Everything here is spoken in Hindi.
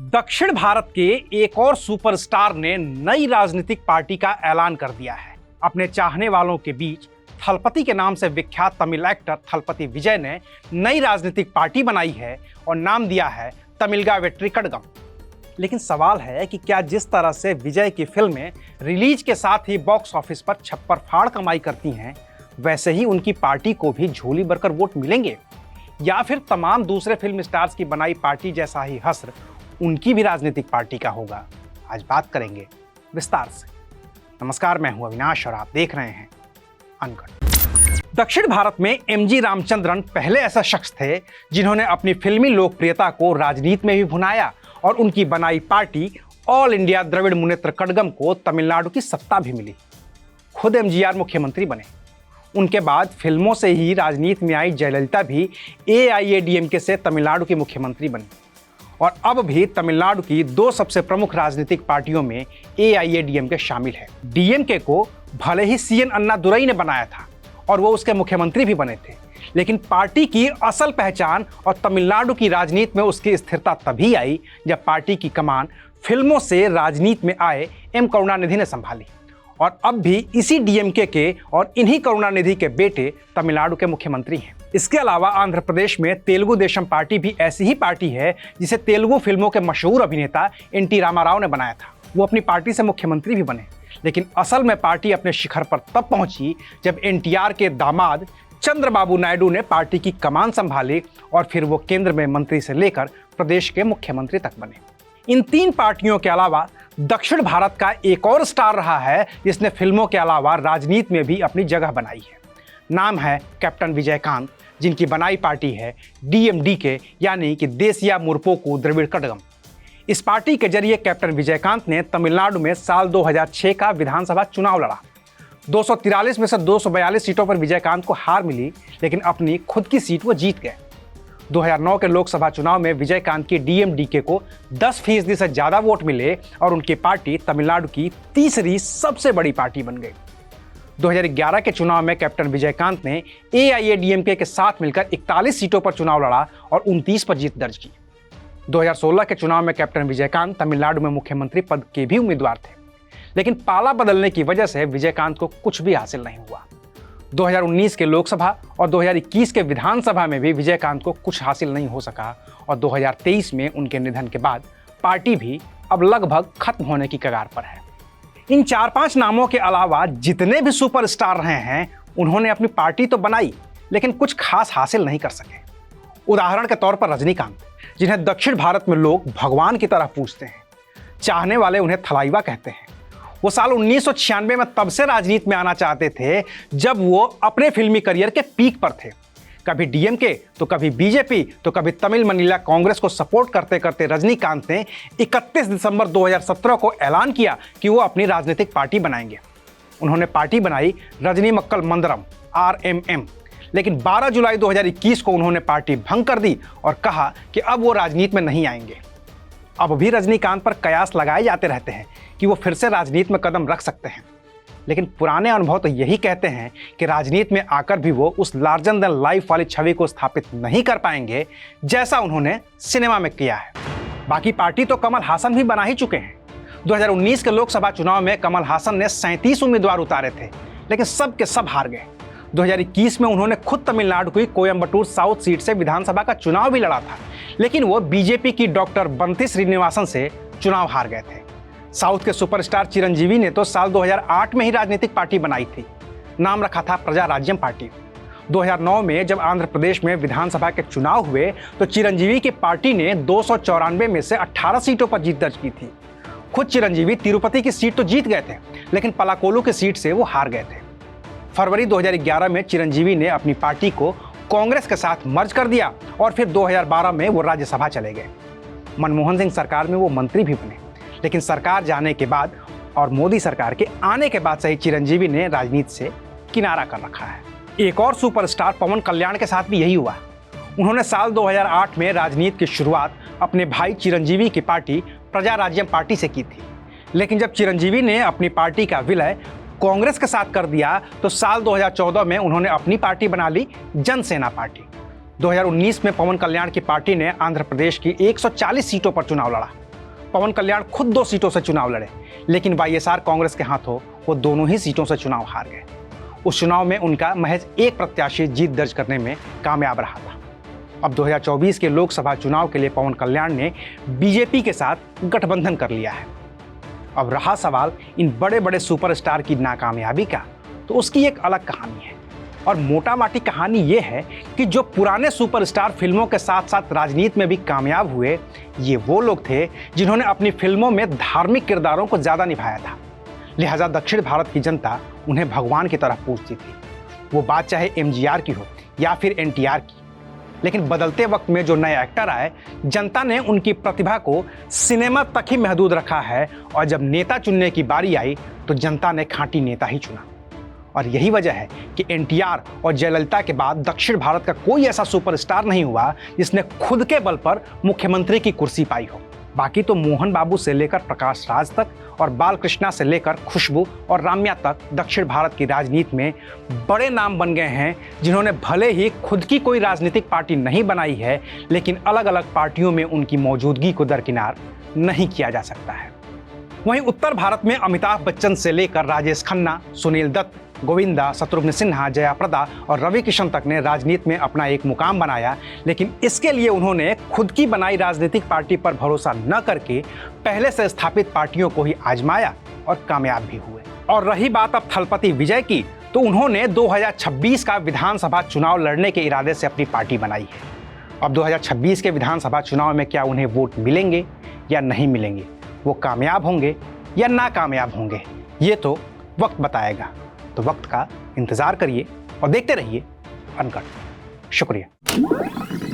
दक्षिण भारत के एक और सुपरस्टार ने नई राजनीतिक पार्टी का ऐलान कर दिया है। अपने चाहने वालों के बीच थलपति के नाम से विख्यात तमिल एक्टर थलपति विजय ने नई राजनीतिक पार्टी बनाई है और नाम दिया है तमिलगा वेट्री कड़गम। लेकिन सवाल है कि क्या जिस तरह से विजय की फिल्में रिलीज के साथ ही बॉक्स ऑफिस पर छप्पर फाड़ कमाई करती हैं, वैसे ही उनकी पार्टी को भी झोली भरकर वोट मिलेंगे, या फिर तमाम दूसरे फिल्म स्टार्स की बनाई पार्टी जैसा ही हश्र उनकी भी राजनीतिक पार्टी का होगा। आज बात करेंगे विस्तार से। नमस्कार, मैं हूं अविनाश और आप देख रहे हैं अनकट। दक्षिण भारत में एमजी रामचंद्रन पहले ऐसा शख्स थे जिन्होंने अपनी फिल्मी लोकप्रियता को राजनीति में भी भुनाया और उनकी बनाई party all India Dravida Munnetra Kazhagam को तमिलनाडु की सत्ता भी मिली। खुद एमजीआर मुख्यमंत्री बने। उनके बाद फिल्मों से ही राजनीति में आई जयललिता भी एआईएडीएमके से तमिलनाडु की मुख्यमंत्री बनी और अब भी तमिलनाडु की दो सबसे प्रमुख राजनीतिक पार्टियों में एआईएडीएमके शामिल है। डीएमके को भले ही सीएन अन्नादुरई ने बनाया था और वो उसके मुख्यमंत्री भी बने थे, लेकिन पार्टी की असल पहचान और तमिलनाडु की राजनीति में उसकी स्थिरता तभी आई जब पार्टी की कमान फिल्मों से राजनीति में आए एम करुणानिधि ने संभाली। और अब भी इसी डीएमके के और इन्हीं करुणानिधि के बेटे तमिलनाडु के मुख्यमंत्री हैं। इसके अलावा आंध्र प्रदेश में तेलुगु देशम पार्टी भी ऐसी ही पार्टी है जिसे तेलुगु फिल्मों के मशहूर अभिनेता एनटी रामाराव ने बनाया था। वो अपनी पार्टी से मुख्यमंत्री भी बने, लेकिन असल में पार्टी अपने शिखर पर तब पहुंची जब एनटीआर के दामाद चंद्रबाबू नायडू ने पार्टी की कमान संभाली और फिर वो केंद्र में मंत्री से लेकर प्रदेश के मुख्यमंत्री तक बने। इन तीन पार्टियों के अलावा दक्षिण भारत का एक और स्टार रहा है जिसने फिल्मों के अलावा राजनीति में भी अपनी जगह बनाई है। नाम है कैप्टन विजयकांत, जिनकी बनाई पार्टी है डीएमडीके यानी कि देसिया मुर्पोकु द्रविड़ कड़गम। इस पार्टी के जरिए कैप्टन विजयकांत ने तमिलनाडु में साल 2006 का विधानसभा चुनाव लड़ा। 243 में से 242 सीटों पर विजयकांत को हार मिली, लेकिन अपनी खुद की सीट वो जीत गए। 2009 के लोकसभा चुनाव में विजयकांत की डीएमडीके को 10% से ज्यादा वोट मिले और उनकी पार्टी तमिलनाडु की तीसरी सबसे बड़ी पार्टी बन गई। 2011 के चुनाव में कैप्टन विजयकांत ने एआईएडीएमके के साथ मिलकर 41 सीटों पर चुनाव लड़ा और 29 पर जीत दर्ज की। 2016 के चुनाव में कैप्टन विजयकांत तमिलनाडु में मुख्यमंत्री पद के भी उम्मीदवार थे, लेकिन पाला बदलने की वजह से विजयकांत को कुछ भी हासिल नहीं हुआ। 2019 के लोकसभा और 2021 के विधानसभा में भी विजयकांत को कुछ हासिल नहीं हो सका और 2023 में उनके निधन के बाद पार्टी भी अब लगभग खत्म होने की कगार पर है। इन 4-5 नामों के अलावा जितने भी सुपरस्टार रहे हैं, उन्होंने अपनी पार्टी तो बनाई, लेकिन कुछ खास हासिल नहीं कर सके। उदाहरण के तौर पर रजनीकांत, जिन्हें दक्षिण भारत में लोग भगवान की तरह पूजते हैं। चाहने वाले उन्हें थलाइवा कहते हैं। वो साल 1996 में तब से राजनीति में आना चाहते थे जब वो अपने फिल्मी करियर के पीक पर थे। कभी डीएमके तो कभी बीजेपी तो कभी तमिल मनीला कांग्रेस को सपोर्ट करते करते रजनीकांत ने 31 दिसंबर 2017 को ऐलान किया कि वो अपनी राजनीतिक पार्टी बनाएंगे। उन्होंने पार्टी बनाई रजनी मक्कल मंदरम RMM, लेकिन 12 जुलाई 2021 को उन्होंने पार्टी भंग कर दी और कहा कि अब वो राजनीति में नहीं आएंगे। अब भी रजनीकांत पर कयास लगाए जाते रहते हैं कि वो फिर से राजनीति में कदम रख सकते हैं, लेकिन पुराने अनुभव तो यही कहते हैं कि राजनीति में आकर भी वो उस लार्जर देन लाइफ वाली छवि को स्थापित नहीं कर पाएंगे जैसा उन्होंने सिनेमा में किया है। बाकी पार्टी तो कमल हासन भी बना ही चुके हैं। 2019 के लोकसभा चुनाव में कमल हासन ने 37 उम्मीदवार उतारे थे, लेकिन सब के सब हार गए। 2021 में उन्होंने खुद तमिलनाडु की कोयम्बटूर साउथ सीट से विधानसभा का चुनाव भी लड़ा था, लेकिन वो बीजेपी की डॉक्टर बंती श्रीनिवासन से चुनाव हार गए थे। साउथ के सुपरस्टार चिरंजीवी ने तो साल 2008 में ही राजनीतिक पार्टी बनाई थी। नाम रखा था प्रजा राज्यम पार्टी। 2009 में जब आंध्र प्रदेश में विधानसभा के चुनाव हुए तो चिरंजीवी की पार्टी ने 294 में से 18 सीटों पर जीत दर्ज की थी। खुद चिरंजीवी तिरुपति की सीट तो जीत गए थे, लेकिन पलाकोलू की सीट से वो हार गए थे। फरवरी 2011 में चिरंजीवी ने अपनी पार्टी को कांग्रेस के साथ मर्ज कर दिया और फिर 2012 में वो राज्यसभा चले गए। मनमोहन सिंह सरकार में वो मंत्री भी बने, लेकिन सरकार जाने के बाद और मोदी सरकार के आने के बाद से ही चिरंजीवी ने राजनीति से किनारा कर रखा है। एक और सुपरस्टार पवन कल्याण के साथ भी यही हुआ। उन्होंने साल 2008 में राजनीति की शुरुआत अपने भाई चिरंजीवी की पार्टी प्रजा राज्यम पार्टी से की थी, लेकिन जब चिरंजीवी ने अपनी पार्टी का विलय कांग्रेस के साथ कर दिया तो साल 2014 में उन्होंने अपनी पार्टी बना ली जनसेना पार्टी। 2019 में पवन कल्याण की पार्टी ने आंध्र प्रदेश की 140 सीटों पर चुनाव लड़ा। पवन कल्याण खुद 2 सीटों से चुनाव लड़े, लेकिन वाईएसआर कांग्रेस के हाथों वो दोनों ही सीटों से चुनाव हार गए। उस चुनाव में उनका महज एक प्रत्याशी जीत दर्ज करने में कामयाब रहा था। अब 2024 के लोकसभा चुनाव के लिए पवन कल्याण ने बीजेपी के साथ गठबंधन कर लिया है। अब रहा सवाल इन बड़े बड़े सुपरस्टार की नाकामयाबी का, तो उसकी एक अलग कहानी है। और मोटा माटी कहानी ये है कि जो पुराने सुपरस्टार फिल्मों के साथ साथ राजनीति में भी कामयाब हुए, ये वो लोग थे जिन्होंने अपनी फिल्मों में धार्मिक किरदारों को ज़्यादा निभाया था। लिहाजा दक्षिण भारत की जनता उन्हें भगवान की तरह पूजती थी, वो बात चाहे एमजीआर की हो या फिर एनटीआर की। लेकिन बदलते वक्त में जो नए एक्टर आए, जनता ने उनकी प्रतिभा को सिनेमा तक ही महदूद रखा है, और जब नेता चुनने की बारी आई तो जनता ने खाँटी नेता ही चुना। और यही वजह है कि एनटीआर और जयललिता के बाद दक्षिण भारत का कोई ऐसा सुपरस्टार नहीं हुआ जिसने खुद के बल पर मुख्यमंत्री की कुर्सी पाई हो। बाकी तो मोहन बाबू से लेकर प्रकाश राज तक और बालकृष्णा से लेकर खुशबू और राम्या तक दक्षिण भारत की राजनीति में बड़े नाम बन गए हैं, जिन्होंने भले ही खुद की कोई राजनीतिक पार्टी नहीं बनाई है, लेकिन अलग अलग पार्टियों में उनकी मौजूदगी को दरकिनार नहीं किया जा सकता है। वहीं उत्तर भारत में अमिताभ बच्चन से लेकर राजेश खन्ना, सुनील दत्त, गोविंदा, शत्रुघ्न सिन्हा, जया प्रदा और रवि किशन तक ने राजनीति में अपना एक मुकाम बनाया, लेकिन इसके लिए उन्होंने खुद की बनाई राजनीतिक पार्टी पर भरोसा न करके पहले से स्थापित पार्टियों को ही आजमाया और कामयाब भी हुए। और रही बात अब थलपति विजय की, तो उन्होंने 2026 का विधानसभा चुनाव लड़ने के इरादे से अपनी पार्टी बनाई है। अब 2026 के विधानसभा चुनाव में क्या उन्हें वोट मिलेंगे या नहीं मिलेंगे, वो कामयाब होंगे या नाकामयाब होंगे, ये तो वक्त बताएगा। तो वक्त का इंतजार करिए और देखते रहिए अनकट। शुक्रिया।